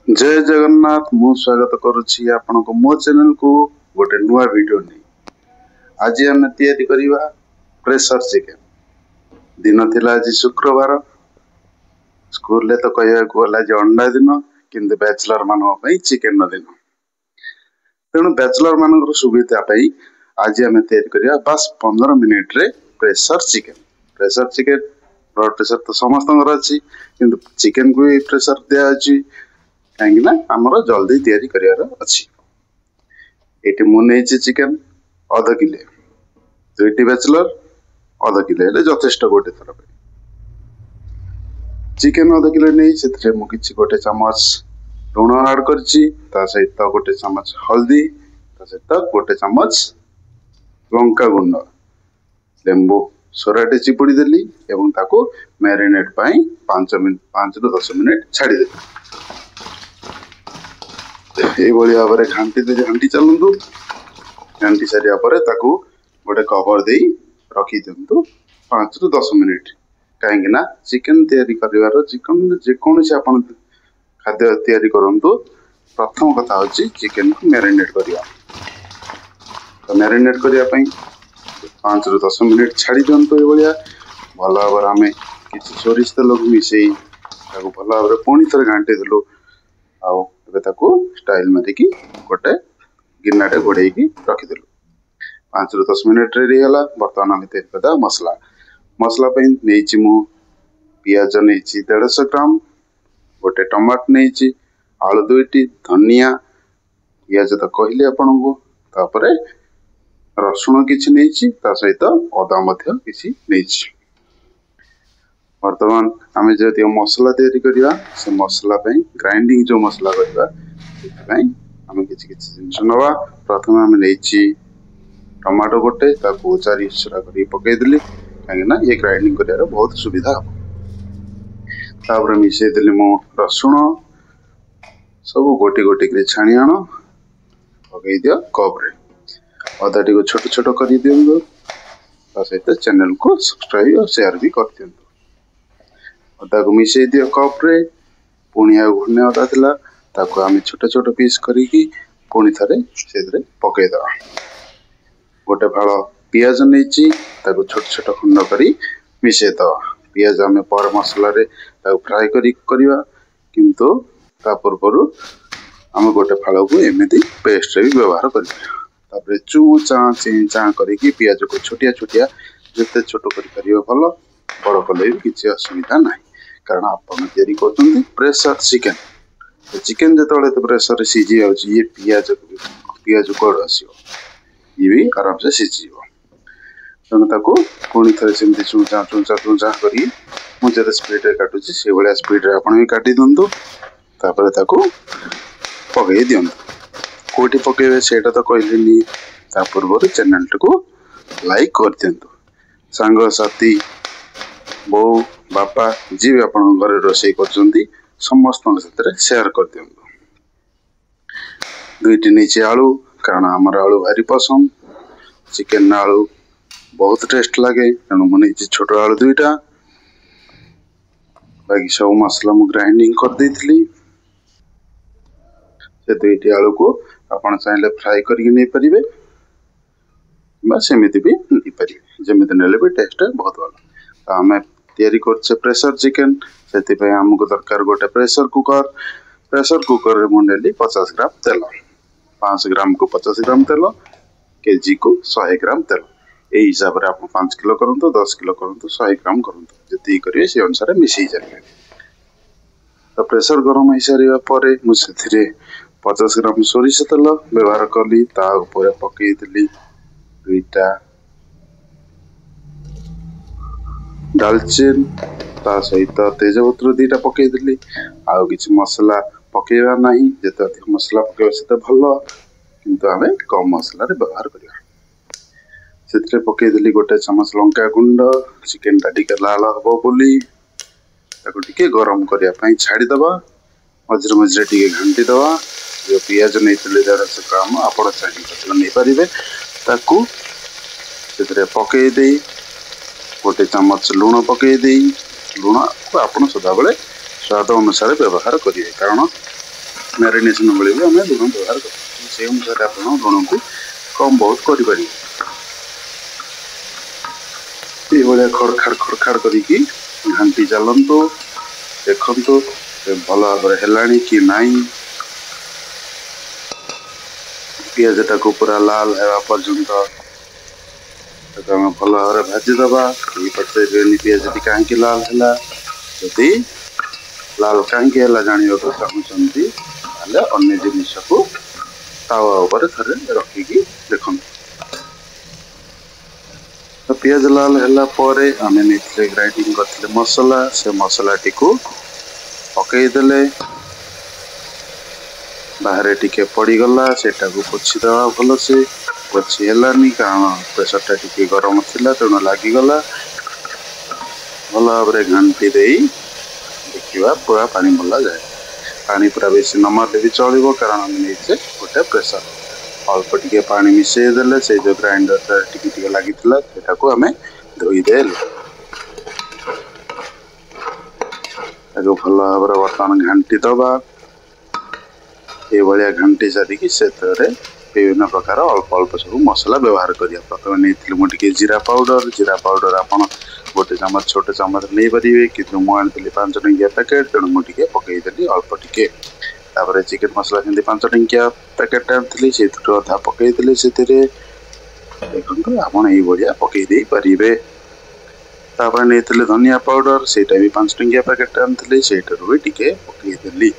जय जगन्नाथ मु स्वागत करुछि आपनको मो चैनल को गोटे नुआ वीडियो नहीं। आज आम तैयारी करिवा प्रेशर चिकन। दिन थिला आज शुक्रवार। स्कूल ले तो कहया को आज अंडा दिन किंतु बैचलर मानक पई चिकन दिन। तेणु बैचलर मानक सुविधा पई आज आम तैयारी करिवा बस 15 मिनिट रे pressure chicken. Pressure chicken blood pressure तो समस्त अच्छी किंतु चिकन को भी प्रेशर दिया अछि कहीं आमर जल्दी तैयारी करार अच्छी। ये मुझे चिकेन अध किले दुईटी बैचलर अध किले जथेष गोटे थर चिकेन अध किले नहीं मुझे गोटे चमच लुण आड कर सहित गोटे चमच हल्दी सहित गोटे चमच लंका गुंड लेंबू सोराटे चिपुड़ी देली एवं ताको मैरिनेट पाई 5 ରୁ 10 मिनिट छाड़ी देली। ये भाव में घाटी चलतु घाटी सारा गोटे कवर दे रखी दिंतु 5 ରୁ 10 मिनिट। कहीं चिकेन तैयारी कर चिकेन जेकोसी आप खाद्य तैयारी करूँ प्रथम कथा हूँ चिकेन को मैरिनेट करवा। तो मैरिनेट करने 5 ରୁ 10 मिनिट छाड़ी दिंतु। ये भल भाव आम कि सोरिष तेल को मिसई भल भाव में पुणी थे घाटी देलु आउ स्टाइल मारिकी गोटे गिन्नाटे घोड़े रखीदेलु। 5 ରୁ 10 मिनिट रेडी है। बर्तमान आम तैयारी मसला मसला नहीं मु पियाज नहीं 150 ग्राम गोटे टमाटो नहीं आलू 2टी धनिया पियाज तो कहली आपण को तापर रसुण किसी नहीं सहित अदा किसी नहीं। वर्तमान आम जो मसला तैयारी करवा से मसला ग्राइंडिंग जो मसला करवा आम किसी जिनस नवा। प्रथम आम नहीं टमाटो गोटे 4 हिस्सा कर पकईदेली कहीं ये ग्राइंडिंग कर बहुत सुविधा हम। तापर मिसईदेली मो रसुण सब गोटी गोटी छाणी आण पकई दियो कप रे अदा टी छोट छोट कर दिंतु सहित चैनल को सब्सक्राइब और शेयर भी कर दिंतु। अदा को मिसई दियो कप रे पुणी घुने अदा थिला ताको आम छोट छोट पीस करिकी पुणी थे से पकईद। गोटे फाड़ पियाज नहीं छोट छोट खंड कर मिसईद। पियाज आम पर मसला फ्राए करवा किंतु ता पूर्व आम गोटे फाड़ को एमती पेस्ट भी व्यवहार कर चू चा ची चा करके पियाज को छोटिया छोटिया जिते छोट कर भल बड़ कले भी किसी असुविधा ना कारण आप कर प्रेशर चिकेन। चिकेन जो प्रेशर सीझी जाए पियाज पियाज कड़ आस भी आराम से सीझी तेणु पुणी थे सेमती चूचा चूचा चूचा कर स्पीड काटुची से भाया स्पीड आप भी काटी दिंतु तापर पकई दिंतु। कौटी पकड़े से तो कहली पूर्व चैनल को लाइक कर दिंतु। सांग साथी बो बापा जी भी आप घर रोषे कर समस्त शेयर कर दिंतु। 2टी नहीं आलू कारण आमर आलू भारी पसंद चिकेन आलू बहुत टेस्ट लगे तेणु मुझे छोट आलू 2टा बाकी सब मसला मु ग्राइंडिंग कर देती से 2टी आलू को आपन चाहे फ्राए करके नहीं पारे सेमती भी नहीं पारे जमी नेले भी टेस्ट बहुत भल। तो आम तैयारी कर प्रेशर चिकेन से आमको दरकार गोटे प्रेशर कुकर में नेली 50 ग्राम तेल 5 ग्राम को 50 ग्राम तेल केजी को 100 ग्राम तेल यही हिसाब से आप 5 किलो करूँ 10 किलो करूँ 100 ग्राम करूँ जी करेंगे से अनुसार मिसई जाए। तो प्रेशर गरम हो सारा पर मुझे 50 ग्राम सोरिष तेल व्यवहार कली पकईदेली 2टा डालचीन ता सहित तेजपत्र 2टा पकईदेली आउ किसी मसला पकईवा नहीं जिते अधिक मसला पकईवा से भल किंतु आम कम मसला व्यवहार करवा। से पकईदेली गोटे चमच लंका गुंड चिकेन टा टिके लाल हम बोली टे गरम करने छाड़ीदे मझे मझे टे घाटी दवा। जो पियाज नहीं 150 ग्राम आप चाहिए नहीं पारे से पकई दे गोटे चमच लुण पकई दे लुण को आप सदा बेले स्वाद अनुसार व्यवहार करेंगे कारण मैरिनेशन बेले भी आम लुण व्यवहार कर से अनुसार आप लुण को कम बहुत करें खड़खाड़ खड़खाड़ करके घाटी चलतु देखु भल भाव है कि नाई पियाज टाक पूरा लाल होगा पर्यंत भल भाव भाजीदबा पचारे पियाज कहीं लाल है जदि लाल कहीं जानवा चाहते अन्य जिनिस को तावा उपर थे रखिकी देखु तो पियाज लाल है आम नहीं ग्राइंडिंग करते मसला से मसला टी पकईदे बाहर टिके पड़गला से पोछीद भल से पोछी है कारण प्रेसरटा टी गरम थी तेणु लगिगला भल भाव घाटी दे देखा पूरा पानी मला जाए पानी पूरा बेसी नमारे भी चलो कारण आम नहीं गोटे प्रेसर अल्प टिके पानी मिसेदेले से जो ग्राइंडर टिके लगी आम धोईदे भल भाव बर्तमान घाटी दबा ये भाया घाटी सारिकी से विभिन्न प्रकार अल्प अल्प सब मसला व्यवहार करिया प्रथम नहीं मुझे जीरा पाउडर आप गोटे चमच छोटे चमच नहीं पारे कि मुझे 5 टंकिया पैकेट तेणु मुझे पकईदेली अल्प टिके तापर चिकेन मसला सेमती 5 टंकिया पैकेट आनी से अधा पकईदेली से देखो आप भाया पकईदे पारे तापर नहीं धनिया पाउडर से भी 5 टंकिया पैकेट आनी से भी टिके पकईदेली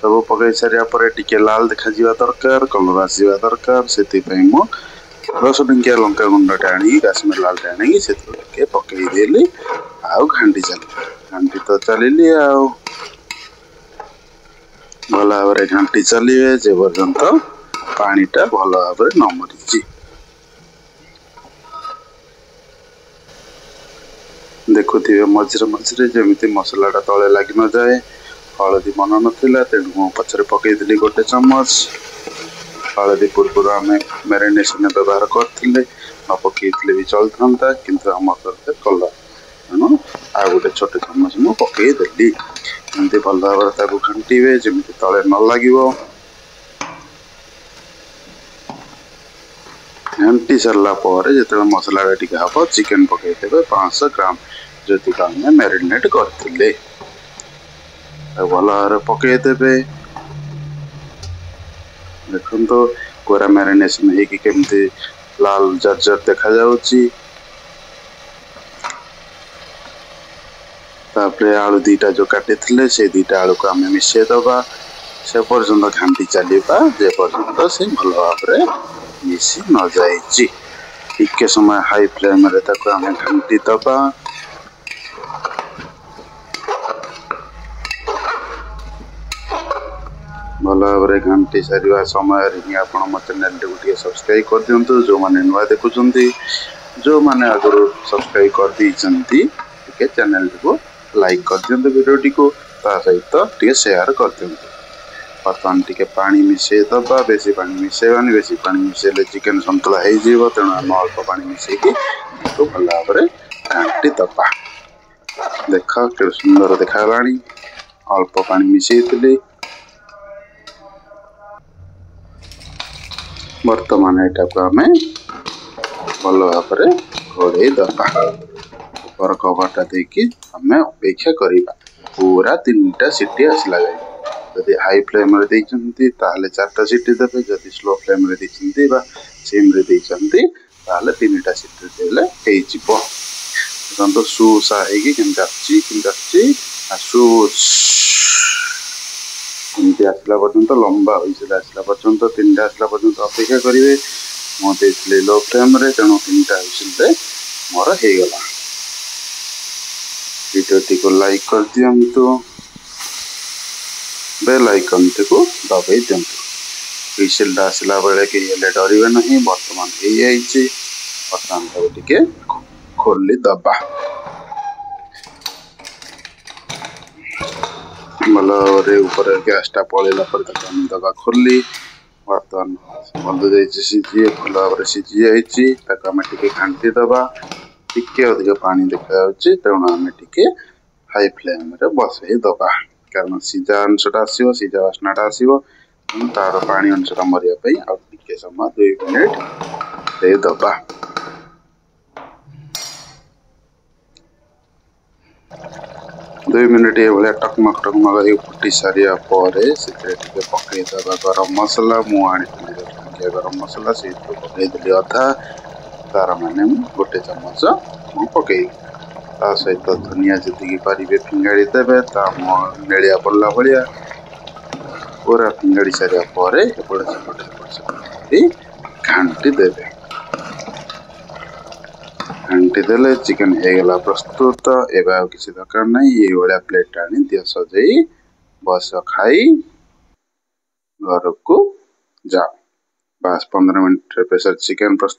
सब पकई सारे टिके लाल देखा दरकार कलर आसवा दरकार से 10 टंकिया लंका गुंड आनी काश्मीर लाल आनी से पकईदेली आउ घाटी घाटी तो चलिए भल भाव घाटी चलिए जे पर्यंत पानीटा भल भाव न मरी देखुए मझे मझे जमी मसलाटा तले लगी न जाए हलदी मन नाला तेणु मु पचर पकईदेली गोटे चमच हलदी पूर्व आम मैरिनेशन व्यवहार करते न पकईले भी चलता किंतु आम दरकार कलर तेणु आ गोटे छोट चमच मु पकईदेली एमती भल भाव घाटे जमी तले न लगे घाटी सारापर जो मसला टी हम चिकेन पकईदे 500 ग्राम जो आम मैरिनेट करते भल भाव पकईदे देखो तो पूरा मैरिनेशन होमती लाल जर्जर देखा तापरे आलू 2टा जो काटी से 2टा आलू को आम मिसेदबा से पर्यंत घाटी चलवा जे पर्यंत से भल भाव मिसी न जाए टिके समय हाई फ्लेम आम घाटी दबा भल भाव घाटी सारा समय मो चैनल को सब्सक्राइब कर दिंतु जो मैंने नुआ देखुं जो मैंने आगु सब्सक्राइब कर दी चैनल को लाइक कर दिंतु वीडियो को सहित टे शेयर कर दिंतु बर्तमान टे पानी मिसे दबा बेसी पानी मिसेबानी बेसी पानी मिसेले चिकेन सन्तुला हो तेणु आम अल्प पानी मिसेकी भल भाव घाटी दबा देख के सुंदर देखा अल्प पानी मिसेली बर्तमान यहाँ को आम भल भाव घोड़े दबा ऊपर कवरटा देकी आम अपेक्षा करवा पूरा 3टा सीटी आसला जाए जदि हाई फ्लेम देते 4टा सीटी देते जदि स्लो फ्लेम देते सिम देते 3टा सीटी देले हो सुसा एमती आसला पर्यंत लंबा आसला पर्यंत 3टा आसला पर्यंत अपेक्षा करेंगे मुझे लो फ्लेम तेणु 3टा हुइसिल मोर होगला वीडियो को लाइक कर दिंतु बेल आइकन को दबाई दिंतु हुइसिल आसला बेले कि डरवे ना बर्तमान बर्तमान टे खोली दबा भल ऊपर गैसटा पलैला दबा खोली बर्तमान बंद सीझी भल भाव सीझी जाइए आम टे घाटी दबा टिके अधिक पानी देखा तेणु आम टे हाई फ्लेम बसई दबा कारण सीधा अंशटा आसो सीधा बास्नाटा आसो तार पानी अंशटा मरिया आ टिके समय 2 मिनिट दे दबा। 2 मिनिट ये भाया टकमक फुटी सारिया पकई दबा गरम मसला मुझे गरम मसला से पकईदी अधा तार माने गोटे चमच पकई ता सहित धनिया जी पारे फिंगाड़ी देवे नेलिया पड़ला भाया पूरा फिंगाड़ी सारे घाटी देवे। घाटी देले चिकन होगला प्रस्तुत। एवं किसी दरकार नहीं ये भाया प्लेट आनी दिया सजाई बस खाई घर को जा। बस 15 मिनट प्रेशर चिकन प्रस्तुत।